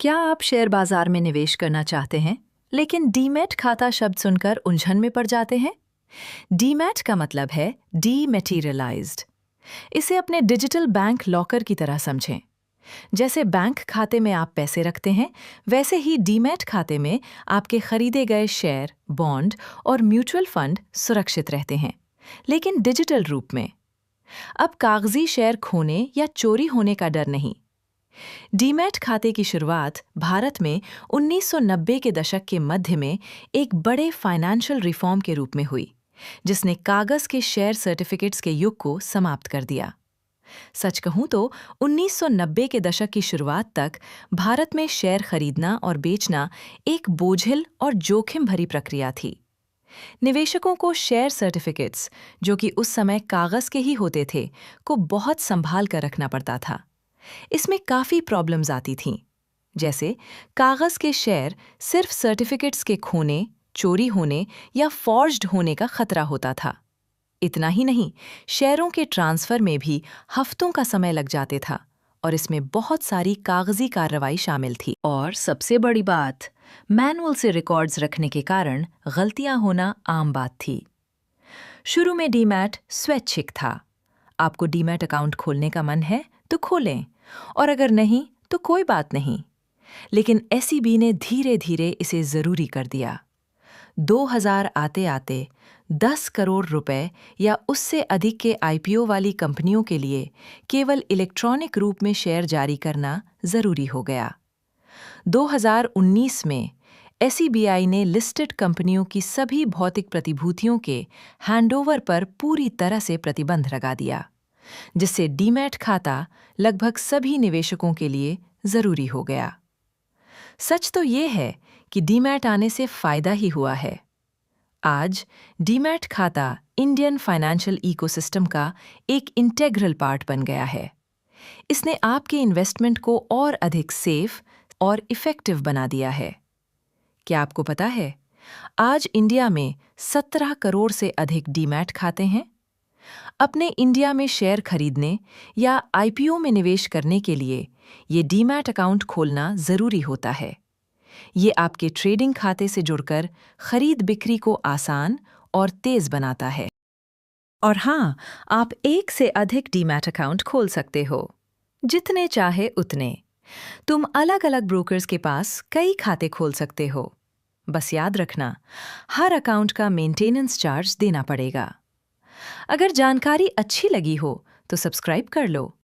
क्या आप शेयर बाजार में निवेश करना चाहते हैं लेकिन डीमैट खाता शब्द सुनकर उलझन में पड़ जाते हैं? डीमैट का मतलब है डीमैटेरियलाइज्ड। इसे अपने डिजिटल बैंक लॉकर की तरह समझें। जैसे बैंक खाते में आप पैसे रखते हैं, वैसे ही डीमैट खाते में आपके खरीदे गए शेयर, बॉन्ड और म्यूचुअल फंड सुरक्षित रहते हैं, लेकिन डिजिटल रूप में। अब कागजी शेयर खोने या चोरी होने का डर नहीं। डीमैट खाते की शुरुआत भारत में 1990 के दशक के मध्य में एक बड़े फाइनेंशियल रिफॉर्म के रूप में हुई, जिसने कागज के शेयर सर्टिफिकेट्स के युग को समाप्त कर दिया। सच कहूं तो 1990 के दशक की शुरुआत तक भारत में शेयर खरीदना और बेचना एक बोझिल और जोखिम भरी प्रक्रिया थी। निवेशकों को शेयर सर्टिफिकेट्स, जो कि उस समय कागज के ही होते थे, को बहुत संभाल कर रखना पड़ता था। इसमें काफी प्रॉब्लम्स आती थीं, जैसे कागज के शेयर सिर्फ सर्टिफिकेट्स के खोने, चोरी होने या फॉर्ज्ड होने का खतरा होता था। इतना ही नहीं, शेयरों के ट्रांसफर में भी हफ्तों का समय लग जाते था और इसमें बहुत सारी कागजी कार्रवाई शामिल थी। और सबसे बड़ी बात, मैनुअल से रिकॉर्ड्स रखने के कारण गलतियां होना आम बात थी। शुरू में डीमैट स्वैच्छिक था। आपको डीमैट अकाउंट खोलने का मन है तो खोलें, और अगर नहीं तो कोई बात नहीं। लेकिन एसईबी ने धीरे धीरे इसे जरूरी कर दिया। 2000 आते आते 10 करोड़ रुपए या उससे अधिक के आईपीओ वाली कंपनियों के लिए केवल इलेक्ट्रॉनिक रूप में शेयर जारी करना जरूरी हो गया। 2019 में एसईबीआई ने लिस्टेड कंपनियों की सभी भौतिक प्रतिभूतियों के हैंडओवर पर पूरी तरह से प्रतिबंध लगा दिया, जिससे डीमैट खाता लगभग सभी निवेशकों के लिए जरूरी हो गया। सच तो ये है कि डीमैट आने से फायदा ही हुआ है। आज डीमैट खाता इंडियन फाइनेंशियल इकोसिस्टम का एक इंटेग्रल पार्ट बन गया है। इसने आपके इन्वेस्टमेंट को और अधिक सेफ और इफेक्टिव बना दिया है। क्या आपको पता है, आज इंडिया में 17 करोड़ से अधिक डीमैट खाते हैं। अपने इंडिया में शेयर खरीदने या आईपीओ में निवेश करने के लिए ये डीमैट अकाउंट खोलना जरूरी होता है। ये आपके ट्रेडिंग खाते से जुड़कर खरीद बिक्री को आसान और तेज बनाता है। और हाँ, आप एक से अधिक डीमैट अकाउंट खोल सकते हो, जितने चाहे उतने। तुम अलग अलग ब्रोकर्स के पास कई खाते खोल सकते हो। बस याद रखना, हर अकाउंट का मेंटेनेंस चार्ज देना पड़ेगा। अगर जानकारी अच्छी लगी हो तो सब्सक्राइब कर लो